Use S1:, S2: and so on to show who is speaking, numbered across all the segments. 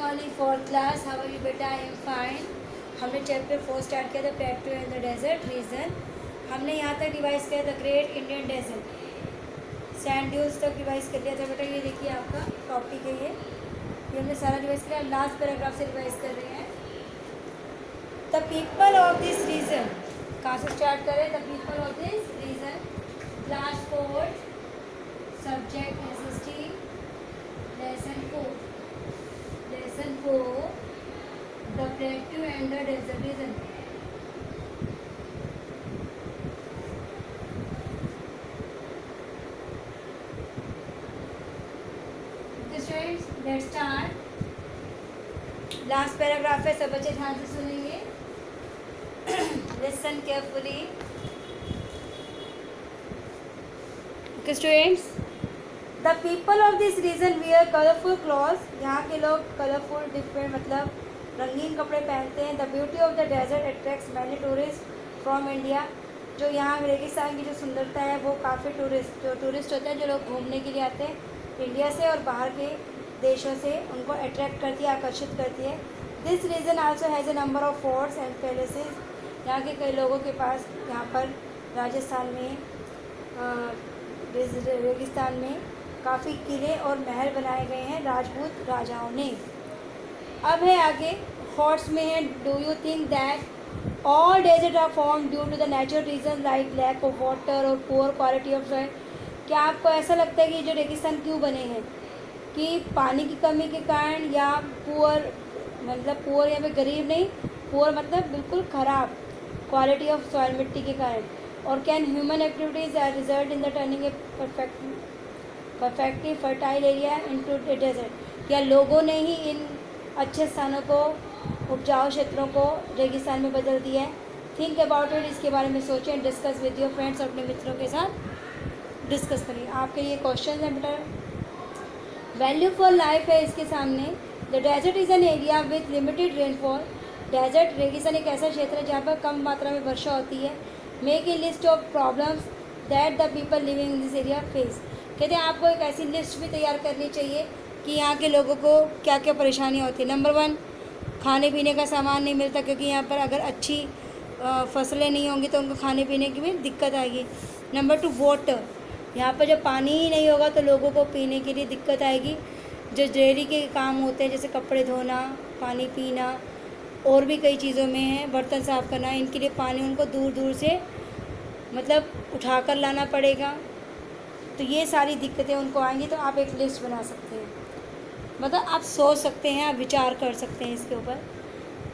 S1: Morning fourth class, how are you बेटा? I am fine. हमने chapter 4 start किया था, plateau and the desert region. हमने यहाँ तक रिवाइज किया the great Indian desert, sand dunes तक रिवाइज कर लिया था बेटा। ये देखिए आपका टॉपिक है, ये हमने सारा रिवाइज किया। लास्ट पैराग्राफ से रिवाइज कर रहे हैं। The people of this region, कहाँ से स्टार्ट करें? The people of this region, class 4, subject SST, lesson 4, the plateau and the desert region. Okay students, let's start. Last paragraph है, सब बच्चे ध्यान से सुनेंगे। Listen carefully. Okay students, the people of this region wear colourful clothes, यहाँ के लोग colourful different मतलब रंगीन कपड़े पहनते हैं। The beauty of the desert attracts many tourist from India, जो यहाँ रेगिस्तान की जो सुंदरता है वो काफ़ी टूरिस्ट होते हैं, जो लोग घूमने के लिए आते हैं इंडिया से और बाहर के देशों से, उनको अट्रैक्ट करती है, आकर्षित करती है। This region also has a number of forts and palaces, यहाँ के कई लोगों के पास यहाँ पर राजस्थान में रेगिस्तान में काफ़ी किले और महल बनाए गए हैं राजपूत राजाओं ने। अब है आगे थॉट्स में है, do you think that all desert are form due to the natural reason like lack of water और पुअर क्वालिटी ऑफ सॉइल? क्या आपको ऐसा लगता है कि जो रेगिस्तान क्यों बने हैं? कि पानी की कमी के कारण, या पुअर मतलब पुअर या फिर गरीब नहीं, पुअर मतलब बिल्कुल ख़राब क्वालिटी ऑफ सॉइल मिट्टी के कारण? और can human activities result in the turning a perfectly fertile area into a desert? या लोगों ने ही इन अच्छे स्थानों को, उपजाऊ क्षेत्रों को रेगिस्तान में बदल दिया है? थिंक अबाउट इट, इसके बारे में सोचें। डिस्कस विद योर फ्रेंड्स, अपने मित्रों के साथ डिस्कस करिए। आपके लिए क्वेश्चन है बेटा। वैल्यू फॉर लाइफ है इसके सामने। The desert is an area with limited rainfall, desert रेगिस्तान एक ऐसा क्षेत्र है जहाँ पर कम मात्रा में वर्षा होती है। Make a list of problems that the people living in this area face, कहते हैं आपको एक ऐसी लिस्ट भी तैयार करनी चाहिए कि यहाँ के लोगों को क्या क्या परेशानियाँ होती है। नंबर 1, खाने पीने का सामान नहीं मिलता, क्योंकि यहाँ पर अगर अच्छी फसलें नहीं होंगी तो उनको खाने पीने की भी दिक्कत आएगी। नंबर 2, वाटर, यहाँ पर जब पानी ही नहीं होगा तो लोगों को पीने के लिए दिक्कत आएगी। जो डेयरी के काम होते हैं जैसे कपड़े धोना, पानी पीना, और भी कई चीज़ों में है, बर्तन साफ़ करना, इनके लिए पानी उनको दूर दूर से मतलब उठा कर लाना पड़ेगा। तो ये सारी दिक्कतें उनको आएंगी। तो आप एक लिस्ट बना सकते हैं, मतलब आप सोच सकते हैं, आप विचार कर सकते हैं इसके ऊपर।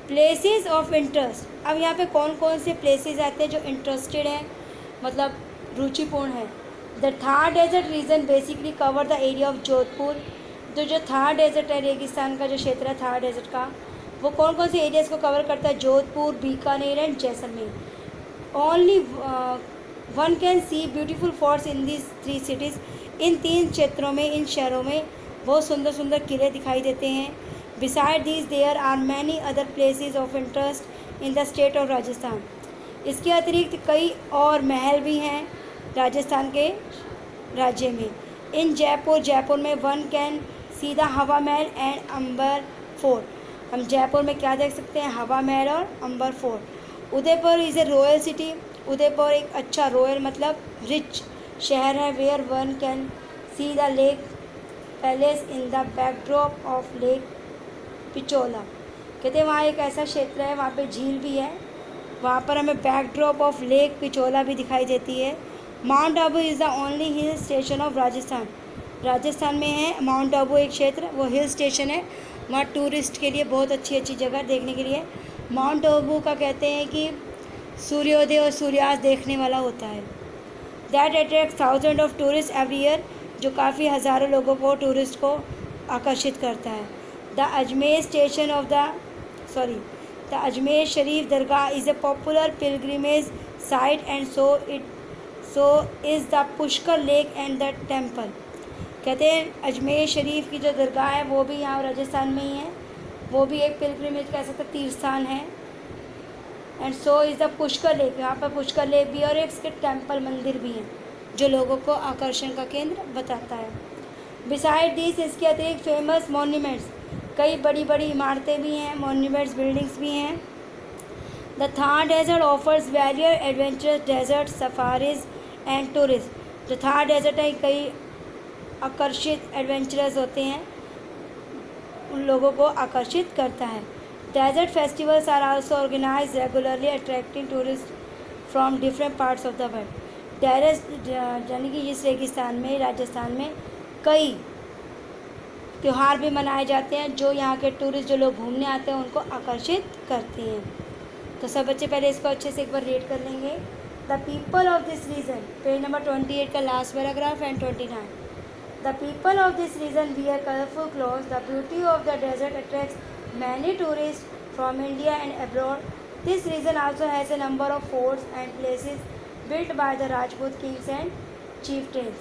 S1: प्लेसेस ऑफ इंटरेस्ट, अब यहाँ पे कौन कौन से प्लेसेस आते हैं जो इंटरेस्टेड हैं, मतलब रुचिपूर्ण है। The Thar desert region basically cover the area of Jodhpur, तो जो थार डेजर्ट है रेगिस्तान का जो क्षेत्र है थार डेजर्ट का, वो कौन कौन से एरियाज़ को कवर करता है? Jodhpur, Bikaner and Jaisalmer. Only one can see beautiful forts in these 3 cities, in 3 क्षेत्रों में, इन शहरों में बहुत सुंदर सुंदर किले दिखाई देते हैं। Beside these there are many other places of interest in the state of Rajasthan, इसके अतिरिक्त कई और महल भी हैं राजस्थान के राज्य में। इन जयपुर में वन कैन सी द हवा महल एंड अंबर फोर्ट, हम जयपुर में क्या देख सकते हैं? हवा महल और Amber fort. Udaipur is a royal city, Udaipur एक अच्छा रॉयल मतलब रिच शहर है। Where one can see the lake palace in the backdrop of lake Pichola, कहते हैं वहाँ एक ऐसा क्षेत्र है, वहाँ पे झील भी है, वहाँ पर हमें बैकड्रॉप ऑफ लेक पिचोला भी दिखाई देती है। Mount Abu is the only hill station of Rajasthan, Rajasthan में है माउंट आबू एक क्षेत्र, वो हिल स्टेशन है, वहाँ टूरिस्ट के लिए बहुत अच्छी अच्छी जगह देखने के लिए। माउंट आबू का कहते हैं कि सूर्योदय और सूर्यास्त देखने वाला होता है। That attract thousand of tourist every year, जो काफ़ी हज़ारों लोगों को, टूरिस्ट को आकर्षित करता है। The Ajmer Sharif Dargah is a popular pilgrimage site and so is the Pushkar lake and the temple, कहते हैं अजमेर शरीफ की जो दरगाह है वो भी यहाँ राजस्थान में ही है, वो भी एक पिलग्रिमेज कह सकते तीर्थ स्थान है। And so is the Pushkar lake, यहाँ पर पुष्कर लेक भी और इसके टेम्पल मंदिर भी हैं जो लोगों को आकर्षण का केंद्र बताता है। बिसाइड दिस, इसके अतिरिक्त फेमस मॉन्यूमेंट्स, कई बड़ी बड़ी इमारतें भी हैं, मॉन्यूमेंट्स, बिल्डिंग्स भी हैं। The Thar desert offers various adventurous desert safaris and tourist. जो थार डेजर्ट है कई आकर्षित एडवेंचरस होते हैं, उन लोगों को आकर्षित करता है। Desert festivals are also organise regularly attracting tourist from different parts of the world. Desert यानी कि इस रेगिस्तान में, राजस्थान में कई त्यौहार भी मनाए जाते हैं जो यहाँ के टूरिस्ट जो लोग घूमने आते हैं उनको आकर्षित करती हैं। तो सब बच्चे पहले इसको अच्छे से एक बार रीड कर लेंगे। The people of this region, page number 28 का last paragraph and 29। The people of this region wear colourful clothes. The beauty of the desert attracts many tourist from India and abroad. This region also has a number of forts and places built by the Rajput kings and chieftains.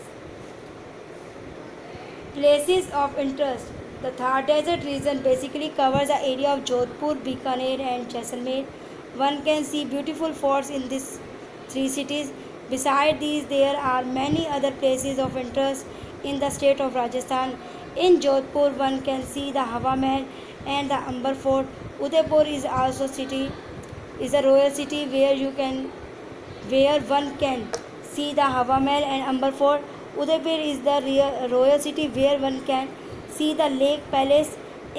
S1: Places of interest. The Thar Desert region basically covers the area of Jodhpur, Bikaner and Jaisalmer. One can see beautiful forts in these three cities. Besides these, there are many other places of interest in the state of Rajasthan. In Jodhpur, one can see the Hawa Mahal and the Amber Fort. Udaipur is also a royal city where one can see the Hawa Mahal and Amber Fort. Udaipur is the royal city where one can see the Lake Palace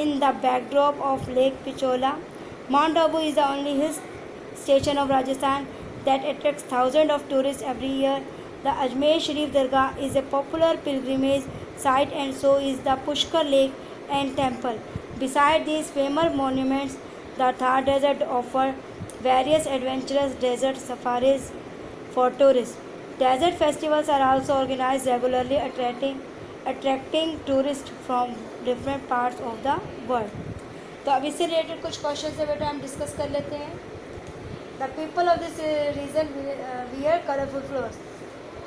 S1: in the backdrop of Lake Pichola. Mount Abu is the only hill station of Rajasthan that attracts thousands of tourists every year. The Ajmer Sharif Dargah is a popular pilgrimage site and so is the Pushkar Lake and Temple. Besides these famous monuments, the Thar Desert offers various adventurous desert safaris for tourists. Desert festivals are also organized regularly, attracting tourists from different parts of the world. तो अब इससे related कुछ question है बेटा, हम discuss कर लेते हैं। The people of this region wear colourful clothes.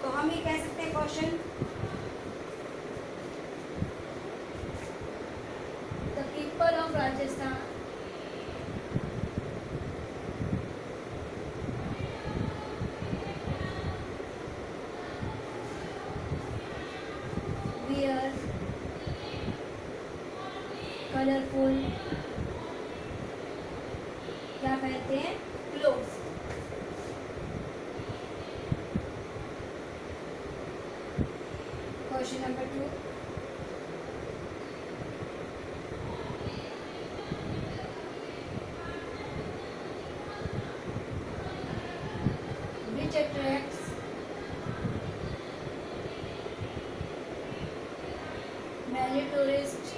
S1: तो हम ये कह सकते हैं question, the people of Rajasthan wear colourful, क्या कहते हैं, clothes. Question number 2, which attracts many tourists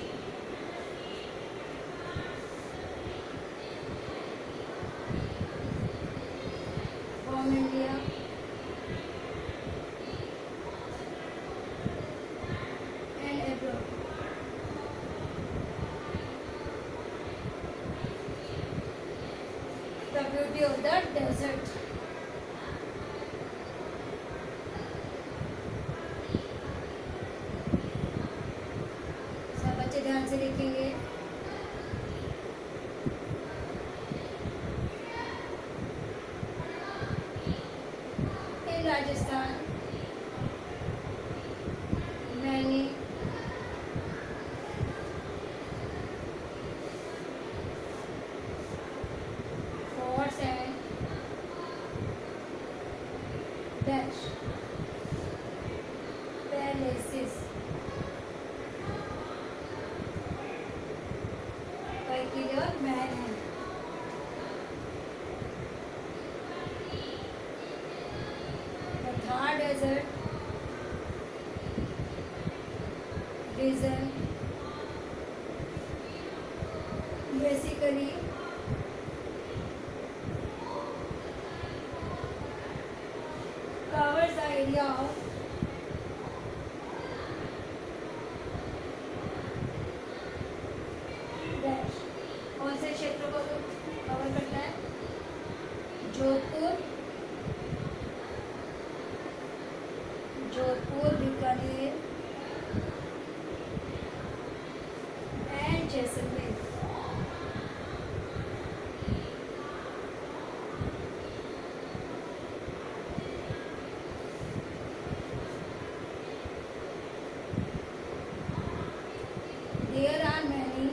S1: from India and abroad. The beauty of the desert. सब बच्चे ध्यान से लिखेंगे। In Rajasthan, many forts and dash palaces और महल हैं। The Thar Desert region basically covers the area of dash। कौन से क्षेत्र को कवर करता है? Jodhpur, Bikaner and Jaisalmer. There are many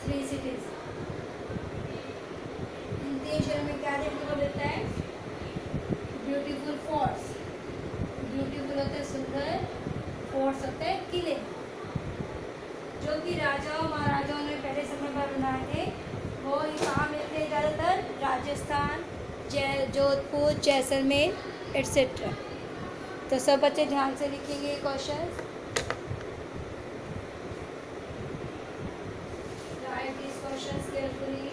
S1: 3 cities. इन 3 शहरों में क्या देखने को मिलता है? Beautiful forts. ब्यूटीफुल होते हैं सुंदर, फोर्ट्स होते हैं किले, जो कि राजाओं महाराजाओं ने पहले समय पर बनाए थे. वो ही कहाँ मिलते हैं ज़्यादातर? राजस्थान, जोधपुर, जैसलमेर एट्सेट्रा. तो सब बच्चे ध्यान से लिखेंगे question. Right this questions carefully.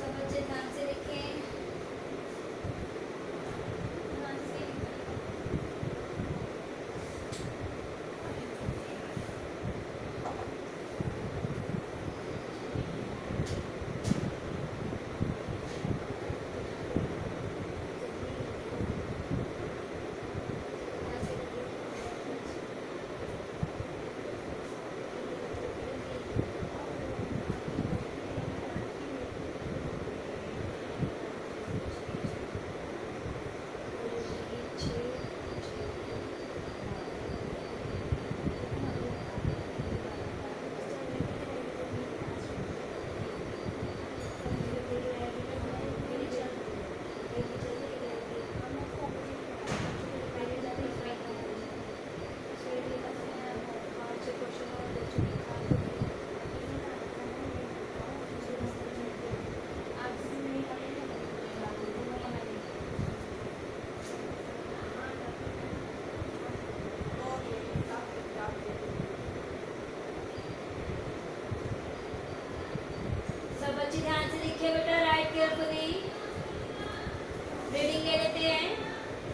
S1: सब बच्चे ध्यान से लिखें. बच्चे ध्यान से लिखिए बेटा. Right carefully. रीडिंग ले लेते हैं.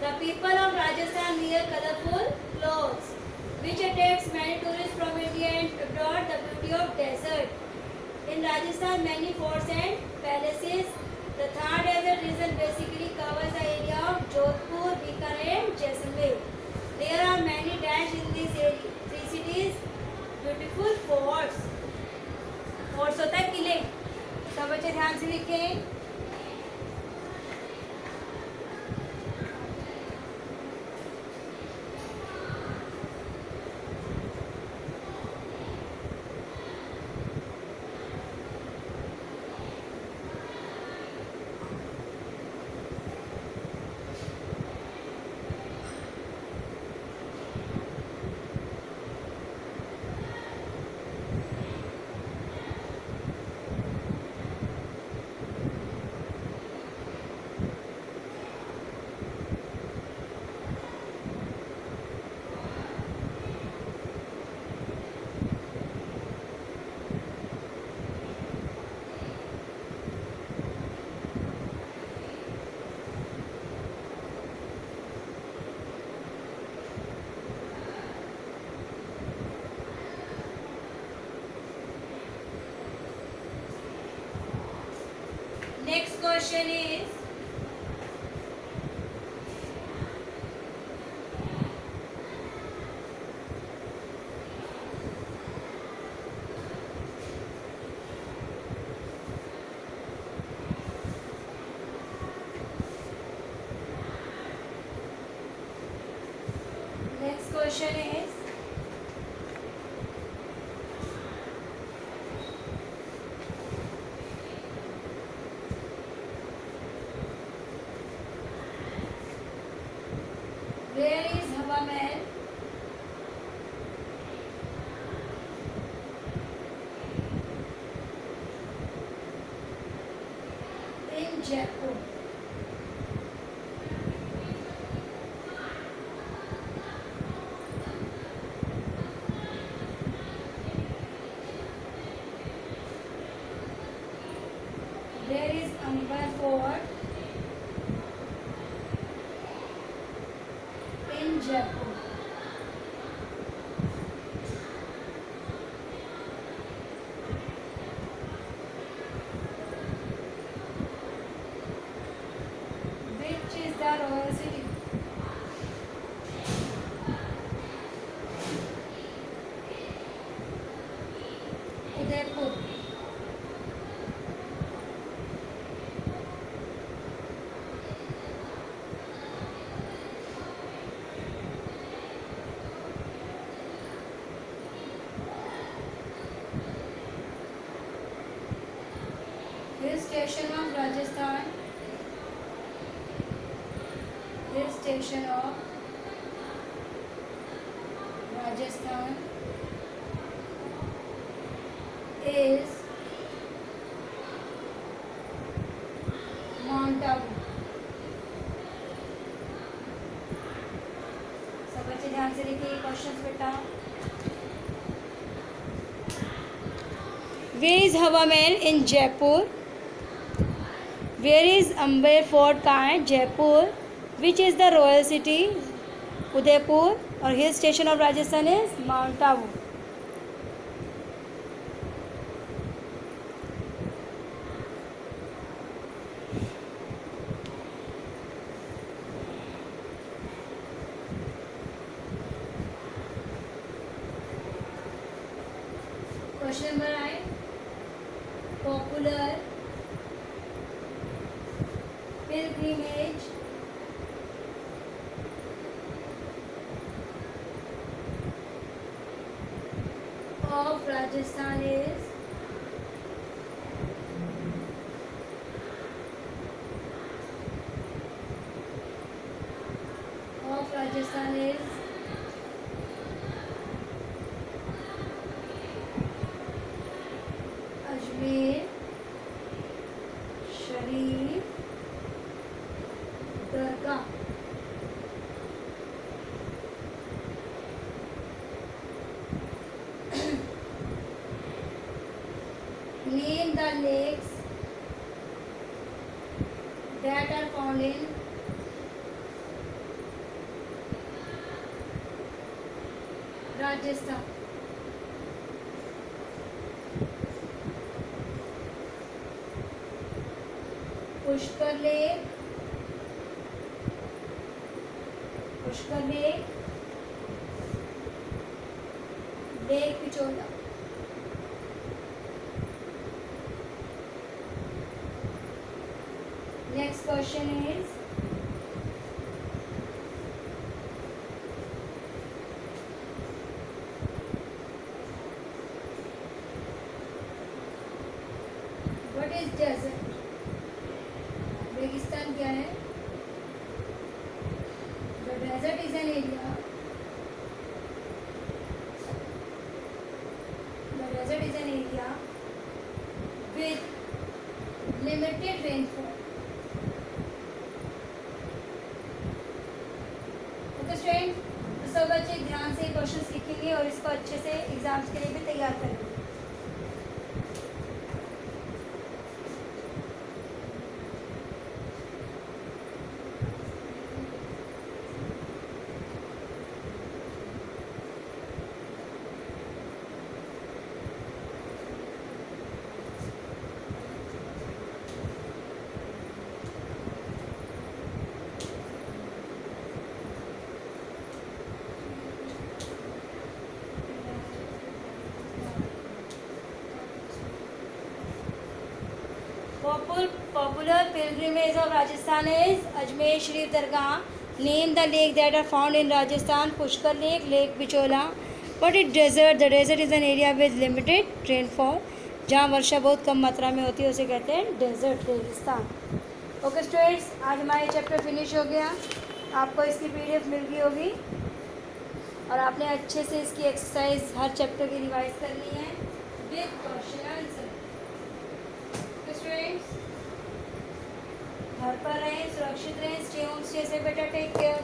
S1: The people of Rajasthan wear colourful clothes which attracts many tourists from India and abroad. The beauty of desert. In Rajasthan, many forts and palaces. The Thar Desert region basically covers the area of Jodhpur, Bikaner and Jaisalmer. There are many dash in these 3 cities. Beautiful forts. Forts होता है किले. सब बच्चे ध्यान से लिखें. Next question is, where is Hawa Mahal? In Jaipur. There is Amber Fort in Jaipur. Which is the royal city? Udaipur. Rajasthan, hill station of Rajasthan is Mount Abu. सब बच्चे ध्यान से देखिए क्वेश्चंस बेटा. Where is Hawamenn in Jaipur? Where is Amber Fort कहाँ है? Jaipur. Which is the royal city? Udaipur. और hill station of Rajasthan is mount Abu. Question number 8. Popular pilgrimage of Rajasthan is Ajmer Sharif Dargah. Name the lakes that are found in Rajasthan. Pushkar lake, lake Pichola. Next question is what is desert? रेगिस्तान क्या है? The desert is an area. The desert is an area with limited rainfall. Okay student, तो सब बच्चे ध्यान से questions लिखेंगे और इसको अच्छे से एग्जाम्स के लिए भी तैयार करेंगे. Popular pilgrimage of Rajasthan is Ajmer Sharif Dargah. Name the lake that are found in Rajasthan. Pushkar Lake, Lake Pichola. What is desert? The desert is an area with limited rainfall. जहाँ वर्षा बहुत कम मात्रा में होती है उसे कहते हैं desert, रेगिस्तान. ओके स्टूडेंट्स, आज हमारा चैप्टर फिनिश हो गया. आपको इसकी पीडीएफ मिल गई होगी और आपने अच्छे से इसकी एक्सरसाइज हर चैप्टर की रिवाइज करनी है विद क्वेश्चन आंसर. स्टूडेंट्स, घर पर रहें, सुरक्षित रहें, स्टे होम, स्टे सेफ, बेटा, टेक केयर.